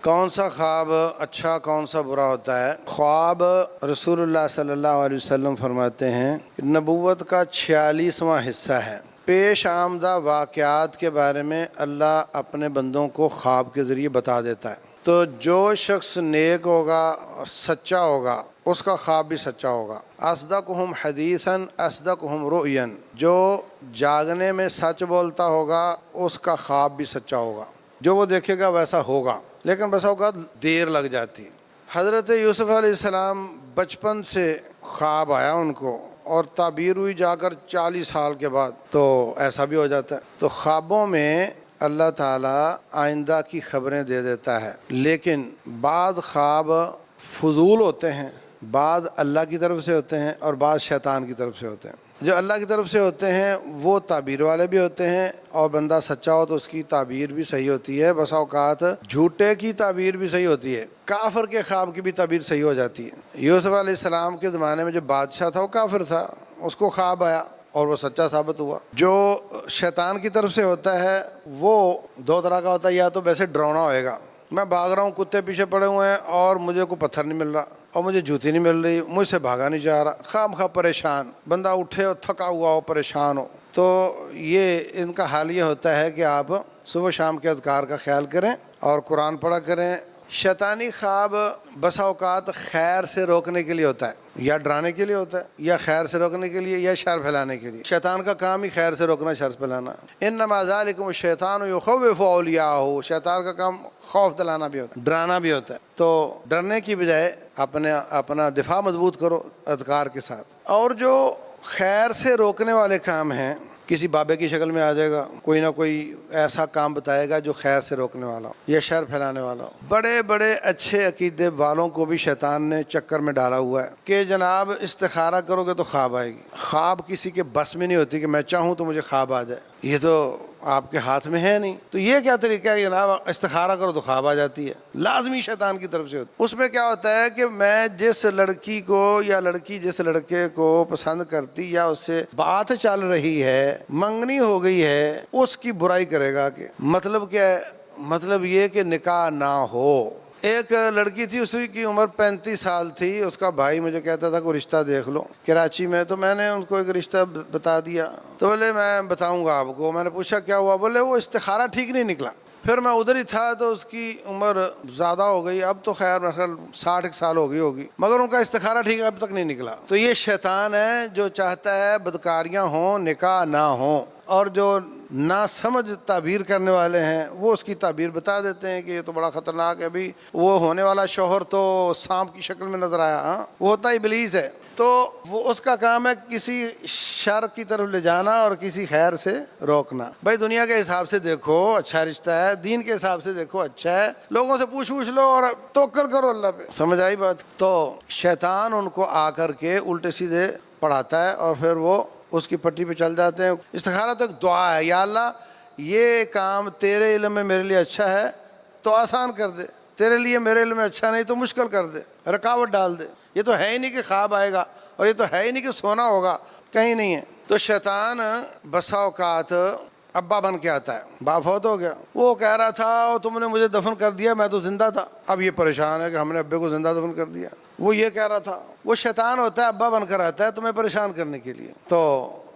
کون سا خواب اچھا کون سا برا ہوتا ہے؟ خواب رسول اللہ صلی اللہ علیہ وسلم فرماتے ہیں نبوت کا 46واں حصہ ہے۔ پیش آمدہ واقعات کے بارے میں اللہ اپنے بندوں کو خواب کے ذریعے بتا دیتا ہے۔ تو جو شخص نیک ہوگا سچا ہوگا اس کا خواب بھی سچا ہوگا۔ اصدقہم حدیثاً اصدقہم رؤیاً، جو جاگنے میں سچ بولتا ہوگا اس کا خواب بھی سچا ہوگا، جو وہ دیکھے گا ویسا ہوگا، لیکن بس اوقات دیر لگ جاتی۔ حضرت یوسف علیہ السلام بچپن سے خواب آیا ان کو، اور تعبیر ہوئی جا کر 40 سال کے بعد، تو ایسا بھی ہو جاتا ہے۔ تو خوابوں میں اللہ تعالیٰ آئندہ کی خبریں دے دیتا ہے، لیکن بعض خواب فضول ہوتے ہیں، بعض اللہ کی طرف سے ہوتے ہیں اور بعض شیطان کی طرف سے ہوتے ہیں۔ جو اللہ کی طرف سے ہوتے ہیں وہ تعبیر والے بھی ہوتے ہیں، اور بندہ سچا ہو تو اس کی تعبیر بھی صحیح ہوتی ہے۔ بسا اوقات جھوٹے کی تعبیر بھی صحیح ہوتی ہے، کافر کے خواب کی بھی تعبیر صحیح ہو جاتی ہے۔ یوسف علیہ السلام کے زمانے میں جو بادشاہ تھا وہ کافر تھا، اس کو خواب آیا اور وہ سچا ثابت ہوا۔ جو شیطان کی طرف سے ہوتا ہے وہ دو طرح کا ہوتا ہے، یا تو ویسے ڈراؤنا ہوئے گا، میں بھاگ رہا ہوں، کتے پیچھے پڑے ہوئے ہیں اور مجھے کوئی پتھر نہیں مل رہا اور مجھے جوتی نہیں مل رہی، مجھ سے بھاگا نہیں جا رہا، خام خواہ پریشان، بندہ اٹھے اور تھکا ہوا ہو، پریشان ہو، تو یہ ان کا حال یہ ہوتا ہے کہ آپ صبح شام کے اذکار کا خیال کریں اور قرآن پڑھا کریں۔ شیطانی خواب بسا اوقات خیر سے روکنے کے لیے ہوتا ہے، یا ڈرانے کے لیے ہوتا ہے، یا خیر سے روکنے کے لیے، یا شر پھیلانے کے لیے۔ شیطان کا کام ہی خیر سے روکنا، شر پھیلانا۔ انما ذالکم الشیطان یخوف اولیاءہ، شیطان کا کام خوف دلانا بھی ہوتا ہے، ڈرانا بھی ہوتا ہے۔ تو ڈرنے کی بجائے اپنا دفاع مضبوط کرو اذکار کے ساتھ۔ اور جو خیر سے روکنے والے کام ہیں، کسی بابے کی شکل میں آ جائے گا، کوئی نہ کوئی ایسا کام بتائے گا جو خیر سے روکنے والا ہو یا شر پھیلانے والا ہو۔ بڑے بڑے اچھے عقیدے والوں کو بھی شیطان نے چکر میں ڈالا ہوا ہے کہ جناب استخارہ کرو گے تو خواب آئے گی۔ خواب کسی کے بس میں نہیں ہوتی کہ میں چاہوں تو مجھے خواب آ جائے، یہ تو آپ کے ہاتھ میں ہے نہیں۔ تو یہ کیا طریقہ ہے جناب، استخارہ کرو تو خواب آ جاتی ہے، لازمی شیطان کی طرف سے ہوتی۔ اس میں کیا ہوتا ہے کہ میں جس لڑکی کو یا لڑکی جس لڑکے کو پسند کرتی یا اس سے بات چل رہی ہے، منگنی ہو گئی ہے، اس کی برائی کرے گا۔ کہ مطلب کیا ہے؟ مطلب یہ کہ نکاح نہ ہو۔ ایک لڑکی تھی، اس کی عمر 35 سال تھی، اس کا بھائی مجھے کہتا تھا کوئی رشتہ دیکھ لو کراچی میں، تو میں نے ان کو ایک رشتہ بتا دیا۔ تو بولے میں بتاؤں گا آپ کو۔ میں نے پوچھا کیا ہوا؟ بولے وہ استخارہ ٹھیک نہیں نکلا۔ پھر میں ادھر ہی تھا، تو اس کی عمر زیادہ ہو گئی، اب تو خیر میرے خیال 60 سال ہو گئی ہوگی، مگر ان کا استخارہ ٹھیک اب تک نہیں نکلا۔ تو یہ شیطان ہے جو چاہتا ہے بدکاریاں ہوں، نکاح نہ ہوں، اور جو نا سمجھ تعبیر کرنے والے ہیں وہ اس کی تعبیر بتا دیتے ہیں کہ یہ تو بڑا خطرناک ہے، ابھی وہ ہونے والا شوہر تو سانپ کی شکل میں نظر آیا، ہاں وہ ہوتا ابلیس ہے۔ تو وہ اس کا کام ہے کسی شر کی طرف لے جانا اور کسی خیر سے روکنا۔ بھائی دنیا کے حساب سے دیکھو اچھا رشتہ ہے، دین کے حساب سے دیکھو اچھا ہے، لوگوں سے پوچھ لو اور توکل کرو اللہ پہ۔ سمجھ آئی بات؟ تو شیطان ان کو آ کر کے الٹے سیدھے پڑھاتا ہے اور پھر وہ اس کی پٹی پہ چل جاتے ہیں۔ استخارہ تو ایک دعا ہے، یا اللہ یہ کام تیرے علم میں میرے لیے اچھا ہے تو آسان کر دے، تیرے لیے میرے علم میں اچھا نہیں تو مشکل کر دے، رکاوٹ ڈال دے۔ یہ تو ہے ہی نہیں کہ خواب آئے گا، اور یہ تو ہے ہی نہیں کہ سونا ہوگا، کہیں نہیں ہے۔ تو شیطان بسا اوقات ابا بن کے آتا ہے، باپ فوت ہو گیا، وہ کہہ رہا تھا تم نے مجھے دفن کر دیا، میں تو زندہ تھا، اب یہ پریشان ہے کہ ہم نے ابے کو زندہ دفن کر دیا۔ وہ یہ کہہ رہا تھا، وہ شیطان ہوتا ہے ابا بن کر آتا ہے تمہیں پریشان کرنے کے لیے۔ تو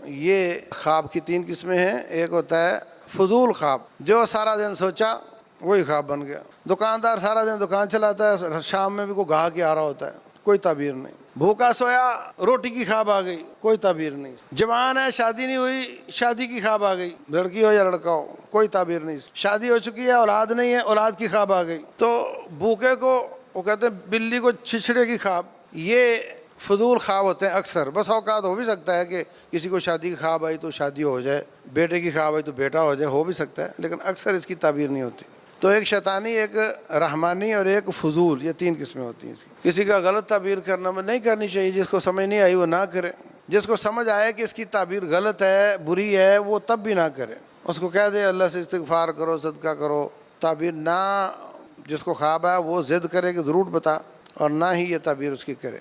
یہ خواب کی 3 قسمیں ہیں۔ ایک ہوتا ہے فضول خواب، جو سارا دن سوچا وہی خواب بن گیا۔ دکاندار سارا دن دکان چلاتا ہے، شام میں بھی کوئی گاہک آ رہا ہوتا ہے، کوئی تعبیر نہیں۔ بھوکا سویا، روٹی کی خواب آ گئی، کوئی تعبیر نہیں۔ جوان ہے، شادی نہیں ہوئی، شادی کی خواب آ گئی، لڑکی ہو یا لڑکا ہو، کوئی تعبیر نہیں۔ شادی ہو چکی ہے، اولاد نہیں ہے، اولاد کی خواب آ گئی۔ تو بھوکے کو وہ کہتے ہیں بلی کو چھچڑے کی خواب۔ یہ فضول خواب ہوتے ہیں اکثر۔ بس اوقات ہو بھی سکتا ہے کہ کسی کو شادی کی خواب آئی تو شادی ہو جائے، بیٹے کی خواب آئی تو بیٹا ہو جائے، ہو بھی سکتا ہے، لیکن اکثر اس کی تعبیر نہیں ہوتی۔ تو ایک شیطانی، ایک رحمانی اور ایک فضول، یہ 3 قسمیں ہوتی ہیں اس کی۔ کسی کا غلط تعبیر کرنا میں نہیں کرنی چاہیے، جس کو سمجھ نہیں آئی وہ نہ کرے، جس کو سمجھ آئے کہ اس کی تعبیر غلط ہے، بری ہے، وہ تب بھی نہ کرے، اس کو کہہ دے اللہ سے استغفار کرو، صدقہ کرو۔ تعبیر نہ، جس کو خواب ہے وہ ضد کرے کہ ضرور بتا، اور نہ ہی یہ تعبیر اس کی کرے۔